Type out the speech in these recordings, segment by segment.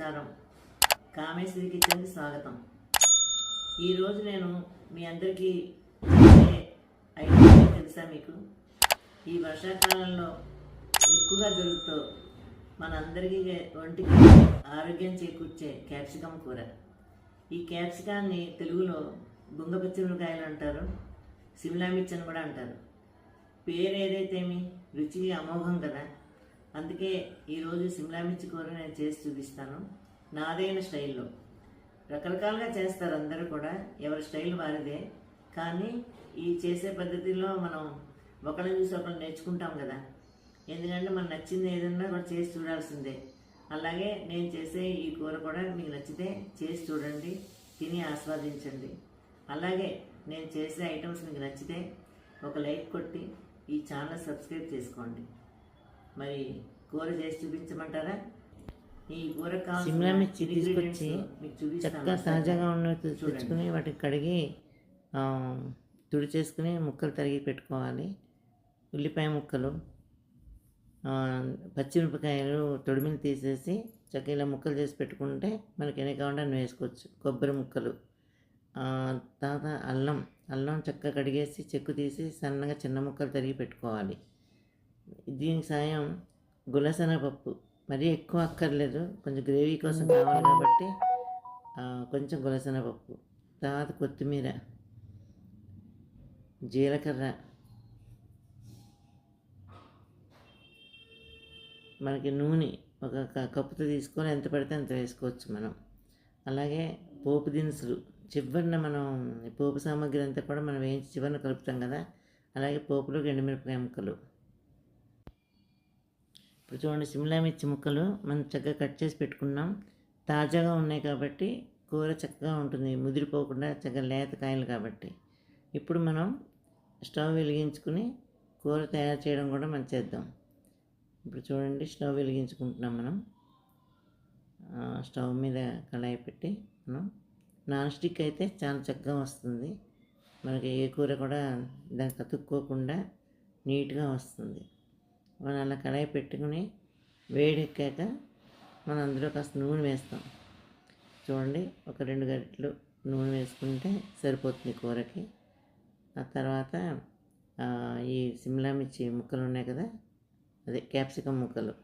నమస్కారం. కామేశ్వరి కిచెన్కి స్వాగతం. ఈరోజు నేను మీ అందరికీ చెప్పే ఐటమ్ తెలుసా మీకు? ఈ వర్షాకాలంలో ఎక్కువగా దొరుకుతూ మనందరికీ ఒంటికి ఆరోగ్యం చేకూర్చే క్యాప్సికమ్ కూర. ఈ క్యాప్సికాన్ని తెలుగులో బుంగపచ్చిమిరకాయలు అంటారు, సిమ్లా మిర్చి అని కూడా అంటారు. పేరు ఏదైతేమి రుచికి అమోఘం కదా. అందుకే ఈరోజు సిమ్లా మిర్చి కూర నేను చేసి చూపిస్తాను, నాదైన స్టైల్లో. రకరకాలుగా చేస్తారు అందరూ కూడా, ఎవరి స్టైల్ వారిదే. కానీ ఈ చేసే పద్ధతిలో మనం ఒకళ్ళని చూసి ఒకళ్ళు నేర్చుకుంటాం కదా. ఎందుకంటే మనకు నచ్చింది ఏదన్నా కూడా చేసి చూడాల్సిందే. అలాగే నేను చేసే ఈ కూర కూడా మీకు నచ్చితే చేసి చూడండి, తిని ఆస్వాదించండి. అలాగే నేను చేసే ఐటమ్స్ మీకు నచ్చితే ఒక లైక్ కొట్టి ఈ ఛానల్ సబ్స్క్రైబ్ చేసుకోండి. మరి కూర చేసి చూపించమంటారా? ఈ కూర సిమ్లా మిర్చి తీసుకొచ్చి చక్కగా తాజాగా ఉన్నట్టు తెచ్చుకుని వాటికి కడిగి తుడి చేసుకుని ముక్కలు తరిగి పెట్టుకోవాలి. ఉల్లిపాయ ముక్కలు, పచ్చిమిరపకాయలు తొడిమిని తీసేసి చక్కగా ఇలా ముక్కలు చేసి పెట్టుకుంటే మనకి ఎన్ని కావాలంటే అన్ని వేసుకోవచ్చు. కొబ్బరి ముక్కలు, తర్వాత అల్లం చక్కగా కడిగేసి చెక్కు తీసి సన్నగా చిన్న ముక్కలు తరిగి పెట్టుకోవాలి. దీనికి సాయం గులసెనగపప్పు, మరీ ఎక్కువ అక్కర్లేదు, కొంచెం గ్రేవీ కోసం కావాలి కాబట్టి కొంచెం గులసెనగపప్పు. తర్వాత కొత్తిమీర, జీలకర్ర, మనకి నూనె ఒక కప్పుతో తీసుకొని ఎంత పడితే అంత వేసుకోవచ్చు మనం. అలాగే పోపు దినుసులు చివరిన మనం పోపు సామాగ్రి అంతా కూడా మనం వేయించి చివరిన కలుపుతాం కదా, అలాగే పోపులోకి ఎండుమిరపకాయ ముక్కలు. ఇప్పుడు చూడండి, సిమ్లా మిర్చి ముక్కలు మనం చక్కగా కట్ చేసి పెట్టుకున్నాం. తాజాగా ఉన్నాయి కాబట్టి కూర చక్కగా ఉంటుంది, ముదిరిపోకుండా చక్కగా లేత కాయలు కాబట్టి. ఇప్పుడు మనం స్టవ్ వెలిగించుకుని కూర తయారు చేయడం కూడా మనం చేద్దాం. ఇప్పుడు చూడండి, స్టవ్ వెలిగించుకుంటున్నాం మనం. స్టవ్ మీద కళాయి పెట్టి మనం నాన్ స్టిక్ అయితే చాలా చక్కగా వస్తుంది, మనకి ఏ కూర కూడా దానికి అతుక్కోకుండా నీట్గా వస్తుంది. మనం అలా కళాయి పెట్టుకుని వేడెక్కాక మనం అందులో కాస్త నూనె వేస్తాం. చూడండి, ఒక 2 గరిటెలు నూనె వేసుకుంటే సరిపోతుంది కూరకి. ఆ తర్వాత ఈ సిమ్లా మిర్చి ముక్కలు ఉన్నాయి కదా, అదే క్యాప్సికమ్ ముక్కలు,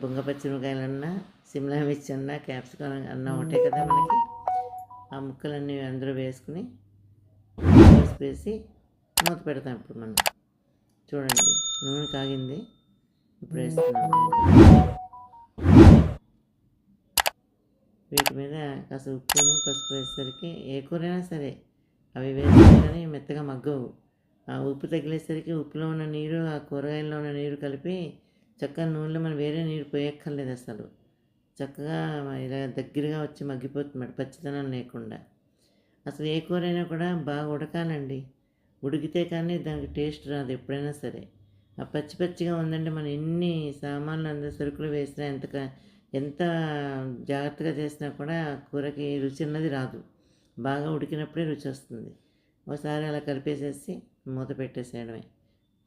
బుంగపచ్చిమిరకాయలన్నా సిమ్లా మిర్చి అన్నా క్యాప్సికమ్ అన్నా ఒకటే కదా మనకి. ఆ ముక్కలన్నీ అందులో వేసుకుని వేసి మూత పెడతాం. ఇప్పుడు మనం చూడండి, నూనె కాగింది, ఇప్పుడు వేస్తున్నాం. వీటి మీద కాస్త ఉప్పును పసుపు వేసేసరికి ఏ కూరైనా సరే అవి వేస్తే కానీ మెత్తగా మగ్గవు. ఆ ఉప్పు తగిలేసరికి ఉప్పులో ఉన్న నీరు ఆ కూరగాయల్లో ఉన్న నీరు కలిపి చక్కగా నూనెలో మనం వేరే నీరు పోయక్కర్లేదు. అసలు చక్కగా ఇలా దగ్గరగా వచ్చి మగ్గిపోతుంది, పచ్చితనం లేకుండా. అసలు ఏ కూరైనా కూడా బాగా ఉడకాలండి, ఉడికితే కానీ దానికి టేస్ట్ రాదు ఎప్పుడైనా సరే. ఆ పచ్చి పచ్చిగా ఉందంటే మనం ఎన్ని సామాన్లు అందరూ సరుకులు వేసినా ఎంత జాగ్రత్తగా చేసినా కూడా కూరకి రుచి అన్నది రాదు. బాగా ఉడికినప్పుడే రుచి వస్తుంది. ఒకసారి అలా కలిపేసేసి మూత పెట్టేసేయడమే.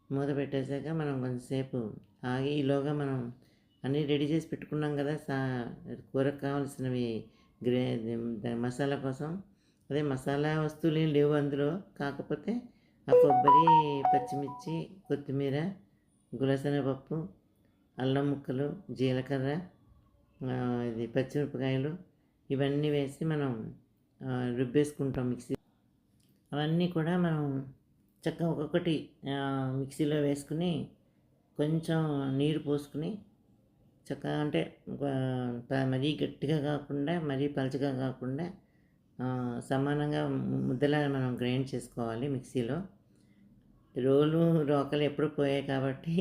మూత పెట్టేసాక మనం కొంచెంసేపు ఆగి, ఈలోగా మనం అన్నీ రెడీ చేసి పెట్టుకున్నాం కదా కూరకు కావాల్సినవి మసాలా కోసం. అదే మసాలా వస్తువులు ఏం లేవు అందులో, కాకపోతే ఆ కొబ్బరి, పచ్చిమిర్చి, కొత్తిమీర, గులసెనగపప్పు, అల్లం ముక్కలు, జీలకర్ర, ఇది పచ్చిమిరపకాయలు, ఇవన్నీ వేసి మనం రుబ్బేసుకుంటాం మిక్సీ. అవన్నీ కూడా మనం చక్కగా ఒక్కొక్కటి మిక్సీలో వేసుకుని కొంచెం నీరు పోసుకుని చక్కగా, అంటే మరీ గట్టిగా కాకుండా మరీ పలచగా కాకుండా సమానంగా ముద్దలా మనం గ్రైండ్ చేసుకోవాలి మిక్సీలో. రోకలు ఎప్పుడు పోయాయి కాబట్టి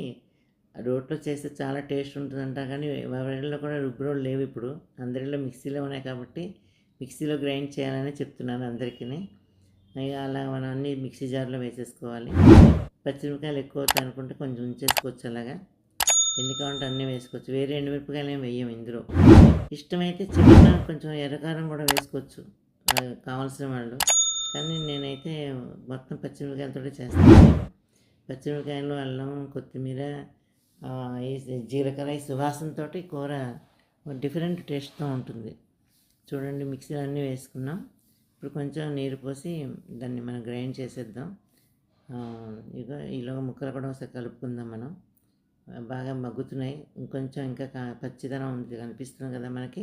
రోట్లో చేస్తే చాలా టేస్ట్ ఉంటుందంట. కానీ ఎవరిలో కూడా రుబ్బురోలు లేవు ఇప్పుడు, అందరిలో మిక్సీలో ఉన్నాయి కాబట్టి మిక్సీలో గ్రైండ్ చేయాలని చెప్తున్నాను అందరికీ. అలా మనం అన్నీ మిక్సీ జార్లో వేసేసుకోవాలి. పచ్చిమిరపకాయలు ఎక్కువ అవుతాయి అనుకుంటే కొంచెం ఉంచేసుకోవచ్చు, అలాగా ఎన్ని కావాలంటే అన్నీ వేసుకోవచ్చు. వేరే ఎండుమిరపకాయలు ఏమి వేయం ఇందులో. ఇష్టమైతే చిన్న కొంచెం ఎర్రకారం కూడా వేసుకోవచ్చు కావాల్సిన వాళ్ళు, కానీ నేనైతే మొత్తం పచ్చిమిరపకాయలతో చేస్తాను. పచ్చిమిరపకాయలు, అల్లం, కొత్తిమీర, జీలకర్ర, ఈ సువాసనతో కూర డిఫరెంట్ టేస్ట్తో ఉంటుంది. చూడండి, మిక్సీ అన్నీ వేసుకున్నాం. ఇప్పుడు కొంచెం నీరు పోసి దాన్ని మనం గ్రైండ్ చేసేద్దాం. ఇక ఈలోగా ముక్కలు కూడా ఒకసారి కలుపుకుందాం మనం. బాగా మగ్గుతున్నాయి. ఇంకొంచెం ఇంకా పచ్చిదనం ఉంది కనిపిస్తుంది కదా మనకి.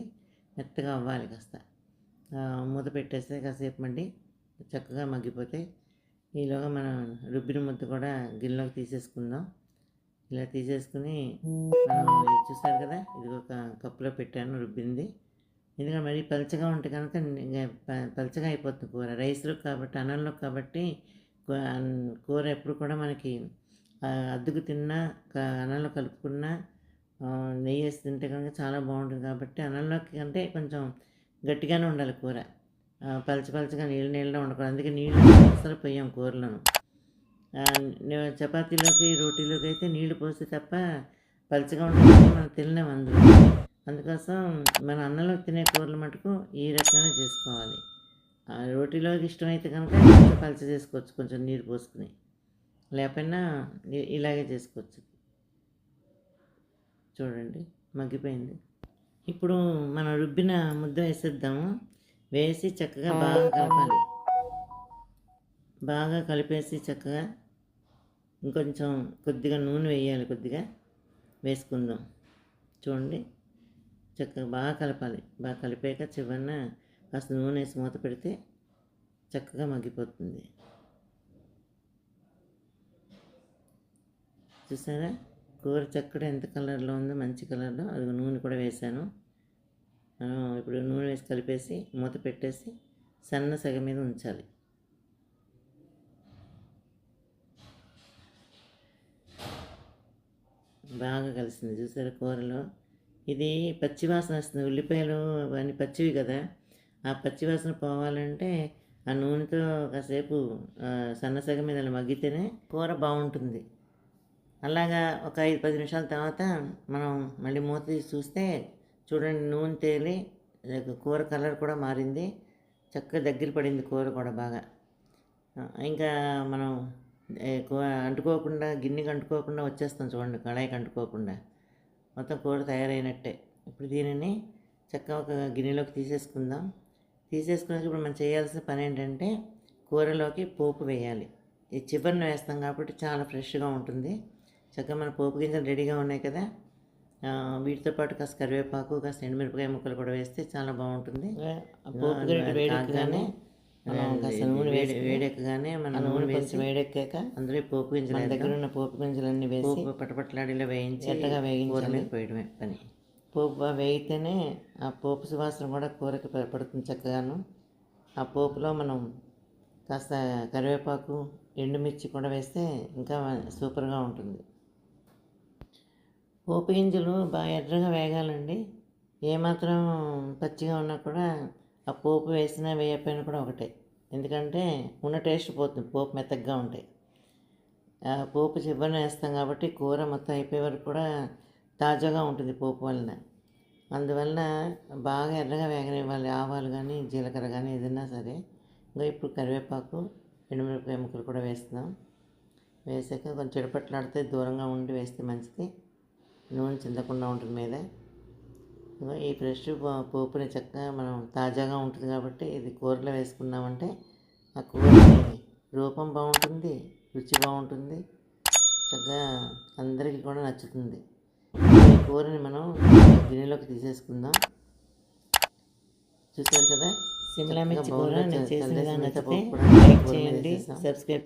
మెత్తగా అవ్వాలి కాస్త. మూత పెట్టేస్తే కాసేపు మండి చక్కగా మగ్గిపోతాయి. ఈలోగా మనం రుబ్బిన ముద్ద కూడా గిన్నెలోకి తీసేసుకుందాం. ఇలా తీసేసుకుని మనం ఇది చూసారు కదా, ఇది ఒక కప్పులో పెట్టాను రుబ్బింది. ఎందుకంటే మరీ పలచగా ఉంటే కనుక పలచగా అయిపోతుంది కూర. రైస్లో కాబట్టి, అన్నంలో కాబట్టి కూర ఎప్పుడు కూడా మనకి అద్దుకు తిన్నా అన్నంలో కలుపుకున్నా నెయ్యి వేసి తింటే కనుక చాలా బాగుంటుంది. కాబట్టి అన్నంలోకి కంటే కొంచెం గట్టిగానే ఉండాలి కూర. పలచగా నీళ్ళలో ఉండకూడదు. అందుకే నీళ్ళు అసలు పోయాం కూరలను. చపాతీలోకి రోటీలోకి అయితే నీళ్లు పోస్తే తప్ప పలచగా ఉంటుంది మనం తినలేము అందులో. అందుకోసం మన అన్నంలో తినే కూరలు మటుకు ఈ రకంగా చేసుకోవాలి. రోటీలోకి ఇష్టమైతే కనుక కొంచెం పలచ చేసుకోవచ్చు, కొంచెం నీరు పోసుకుని. లేకపోయినా ఇలాగే చేసుకోవచ్చు. చూడండి, మగ్గిపోయింది. ఇప్పుడు మనం రుబ్బిన ముద్ద వేసేద్దాము. వేసి చక్కగా బాగా కలపాలి. బాగా కలిపేసి చక్కగా ఇంకొంచెం కొద్దిగా నూనె వేయాలి. కొద్దిగా వేసుకుందాం. చూడండి, చక్కగా బాగా కలపాలి. బాగా కలిపాక చివరిన కాస్త నూనె వేసి మూత పెడితే చక్కగా మగ్గిపోతుంది. చూసారా, కూర చక్కగా ఎంత కలర్లో ఉందో, మంచి కలర్లో. అది నూనె కూడా వేసాను. ఇప్పుడు నూనె వేసి కలిపేసి మూత పెట్టేసి సన్న సెగ మీద ఉంచాలి. బాగా కలిసింది చూసారా కూరలో. ఇది పచ్చివాసన వస్తుంది. ఉల్లిపాయలు అవన్నీ పచ్చివి కదా, ఆ పచ్చివాసన పోవాలంటే ఆ నూనెతో కాసేపు సన్నసగ మీద మగ్గితేనే కూర బాగుంటుంది. అలాగా ఒక 5-10 నిమిషాల తర్వాత మనం మళ్ళీ మూత తీసి చూస్తే చూడండి, నూనె తేలి కూర కలర్ కూడా మారింది. చక్కగా దగ్గర పడింది కూర కూడా బాగా. ఇంకా మనం అంటుకోకుండా, గిన్నెకి అంటుకోకుండా వచ్చేస్తాం. చూడండి, కళాయికి అంటుకోకుండా మొత్తం కూర తయారైనట్టే. ఇప్పుడు దీనిని చక్కగా ఒక గిన్నెలోకి తీసేసుకుందాం. తీసేసుకున్నాక ఇప్పుడు మనం చేయాల్సిన పని ఏంటంటే కూరలోకి పోపు వేయాలి. ఈ చివరిన వేస్తాం కాబట్టి చాలా ఫ్రెష్గా ఉంటుంది. చక్కగా మన పోపు గింజలు రెడీగా ఉన్నాయి కదా, వీటితో పాటు కాస్త కరివేపాకు, కాస్త ఎండుమిరపకాయ ముక్కలు కూడా వేస్తే చాలా బాగుంటుంది. పోపు వేడెక్కగానే కాస్త నూనె వేడెక్కగానే మన నూనె వేసి వేడెక్కాక అందులో పోపు గింజలు, దగ్గర ఉన్న పోపు గింజలన్నీ వేసి పటపట్లాడిలో వేయించి ఎట్టగా వేయించాలి. పోయడమే పని. పోపు వేయితేనే ఆ పోపు సువాసన కూడా కూరకి పడుతుంది చక్కగాను. ఆ పోపులో మనం కాస్త కరివేపాకు, ఎండుమిర్చి కూడా వేస్తే ఇంకా సూపర్గా ఉంటుంది. పోపు గింజలు బాగా ఎర్రగా వేగాలండి. ఏమాత్రం పచ్చిగా ఉన్నా కూడా ఆ పోపు వేసినా వేయకపోయినా కూడా ఒకటే. ఎందుకంటే ఉన్న టేస్ట్ పోతుంది, పోపు మెత్తగా ఉంటాయి. ఆ పోపు చివరిన వేస్తాం కాబట్టి కూర మొత్తం అయిపోయే వరకు కూడా తాజాగా ఉంటుంది పోపు వలన. అందువల్ల బాగా ఎర్రగా వేగనివ్వాలి. ఆవాలు కానీ, జీలకర్ర కానీ ఏదైనా సరే. ఇంకా ఇప్పుడు కరివేపాకు, ఎండుమిరపకాయ ముక్కలు కూడా వేస్తున్నాం. వేసాక కొంచెం చిడపట్లాడితే దూరంగా ఉండి వేస్తే మంచిది. నూనె చిందకుండా ఉంటుంది మీద. ఈ ఫ్రెష్ పోపుని చక్కగా మనం తాజాగా ఉంటుంది కాబట్టి ఇది కూరలో వేసుకున్నామంటే ఆ కూరకి రూపం బాగుంటుంది, రుచి బాగుంటుంది, చక్కగా అందరికీ కూడా నచ్చుతుంది. ఈ కూరని మనం గిన్నెలోకి తీసేసుకుందాం. చూసారు కదా, సిమ్లా మిర్చి కూర నేను చేసిన విధానం నచ్చితే లైక్ చేయండి, సబ్స్క్రైబ్